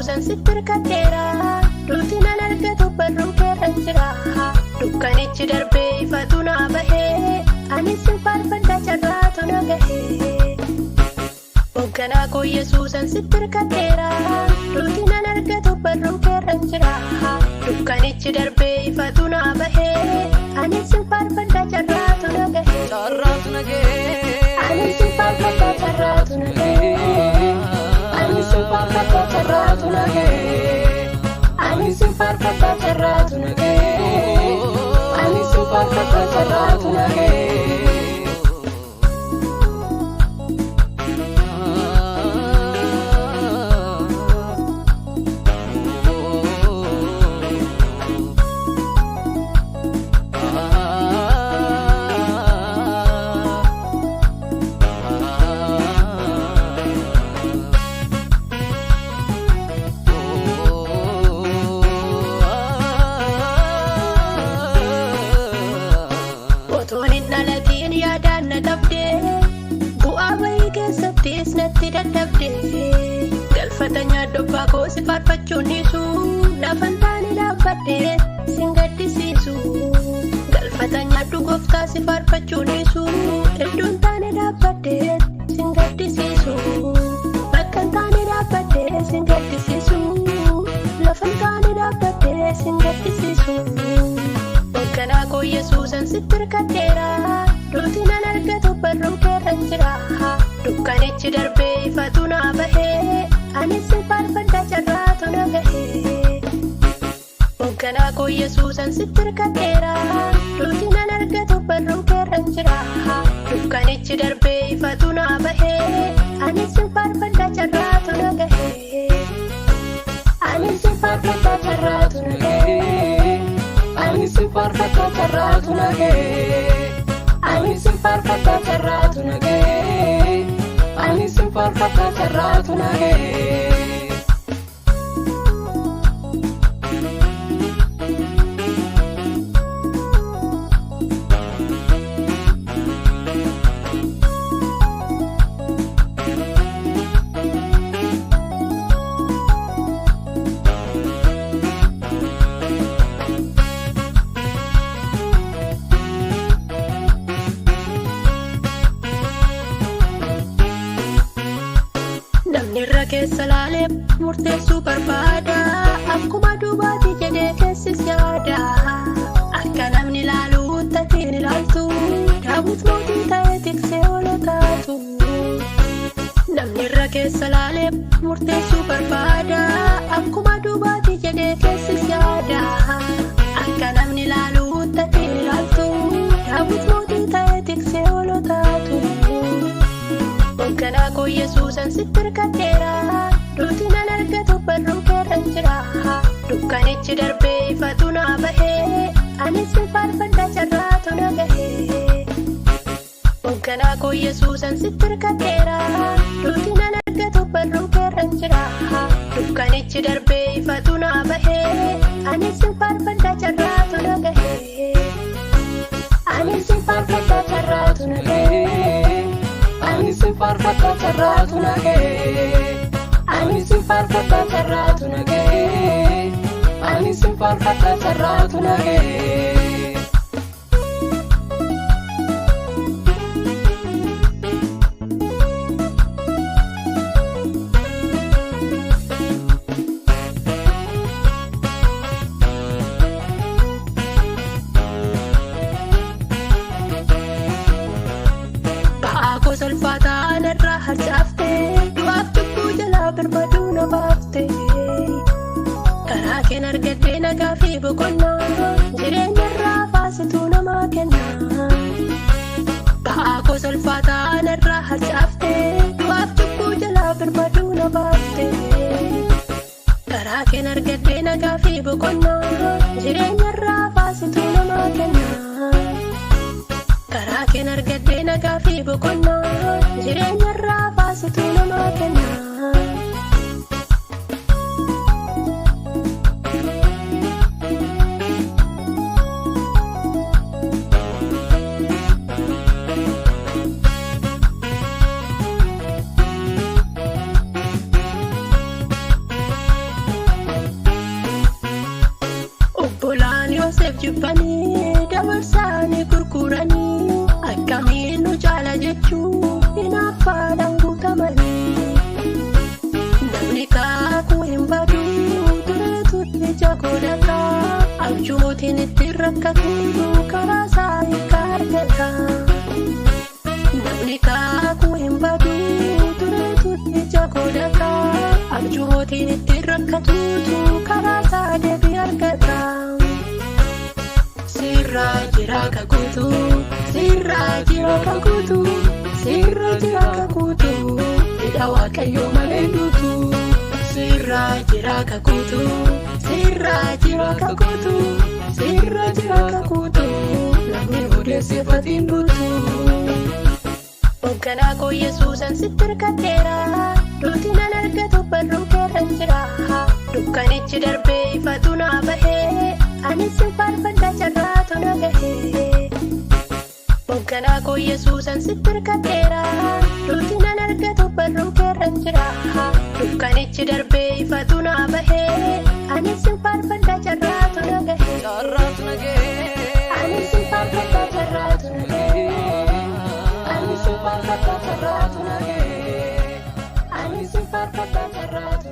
Yesuusan sitti hirkadheera. Duuti nan argatu barruu keerra jira. Dukkanichi darbee ifatu naa bahee. Anis sin faarfadha carraatu na gahee. Hoogganaa koo Yesuusan sitti hirkadheera. Duuti nan argatu barruu keerra jira. Dukkanichi darbee ifatu naa bahee. Anis sin faarfadha carraatu na gahee. Carraatu na gahee. Anis sin faarfadha carraatu na gahee. Anis sin faarfadha carraatu na gahee. Anis sin faarfadha carraatu na gahee. Anis sin faarfadha carraatu na gahee. Nalatiin yaadaan na dhabdee bu'aa bahii keessattis natti dadhabdee galfata nyaadhu abbaa koo si faarfachuun dhiisu lafan taane dhaabbadhee sin gaddisiisu galfata nyaadhu gooftaa si faarfachuun dhiisu iddoon taane dhaabbadhee sin gaddisiisu bakka taane dhaabbadhee sin gaddisiisu lafan taane dhaabbadhee sin gaddisiisu. Hoogganaa koo Yesuusan sitti hirkadheera. Duuti nan argatu barruu keerra jira. Dukkanichi darbee ifatu naa bahee. Anis sin faarfadha carraatu na gahee. Hoogganaa koo Yesuusan sitti hirkadheera. Duuti nan argatu barruu keerra jira. Dukkanichi darbee ifatu naa bahee. Anis sin faarfadha carraatu na gahee. Anis sin faarfadha carraatu na gahee. Anis sin faarfadha carraatu na gahee. Anis sin faarfadha carraatu na gahee. Anis sin faarfadha carraatu na gahee. Nirra keessa laalee murteessuu barbaada. Akkuma duubaati jedhee keessis yaada. Akka namni ilaalu tateen ilaaltu. Daawit mootii ta'ee tiksee hoolotaatu. Nirra keessa laalee murteessuu barbaada. Akkuma duubaati jedhee keessis yaada. Akka namni ilaalu tateen ilaaltu. Daawit mootii ta'ee tiksee hoolotaatu. Hoogganaa koo Yesuusan sitti hirkadheera. Duuti nan argatu barruu keerra jira. Dukkanichi darbee ifatu naa bahee. Anis sin faarfadha carraatu na gahee. Hoogganaa koo Yesuusan sitti hirkadheera. Duuti nan argatu barruu keerra jira. Dukkanichi darbee ifatu naa bahee. Anis sin faarfadha carraatu na gahee. Anis sin faarfadha carraatu na gahee. Anis sin faarfadha carraatu na gahee. Anis sin faarfadha carraatu na gahee. Anis sin faarfadha carraatu na gahee. Salphataa narraa harcaaftee du'aaf cubbuu jalaa birmaduu na baaftee karaa keen argattee nagaa fi boqonnaa jireenya irraa faasituu namaa kennaa. Ba'aa koo salphataa narraa harcaaftee du'aaf cubbuu jalaa birmaduu na baaftee karaa keen argattee nagaa fi boqonnaa jireenya irraa faasituu namaa kennaa. Karaa keen argattee nagaa fi boqonnaa jireenya irraa faasituu namaa kennaa. jibbanii dabarsaanii gurguranii akkamiin nu caala jechuu hinaaffaadhaan guutamanii namni kaakuu hin badu tureetutti jagoodhata abjuutiin itti rakkatu karaa isaa hiika argata namni kaakuu hin badu tureetutti jagoodhata abjuutiin itti rakkatu karaa isaa deebii argata. Sirra jira kakutu, sirra jira kakutu, sirra jira kakutu, ida waaqayyo maleedutu. Sirra jira kakutu, sirra jira kakutu, sirra jira kakutu, namni odeesse fatiin dutu. Hoogganaa koo Yesuusan sitti hirkadheera, duuti nan argatu barruu keerran jira. Dukkanichi darbee ifatu naa bahee. Ani si faarfadha carraatu na gahee hoogganaa koo Yesuusan sitti hirkadheera duuti nan argatu barruu keerran jira dukkanichi darbee ifatu naa bahee ani si faarfadha carraatu na gahee ani si faarfadha carraatu na gahee ani si faarfadha carraatu na gahee ani si faarfadha carraatu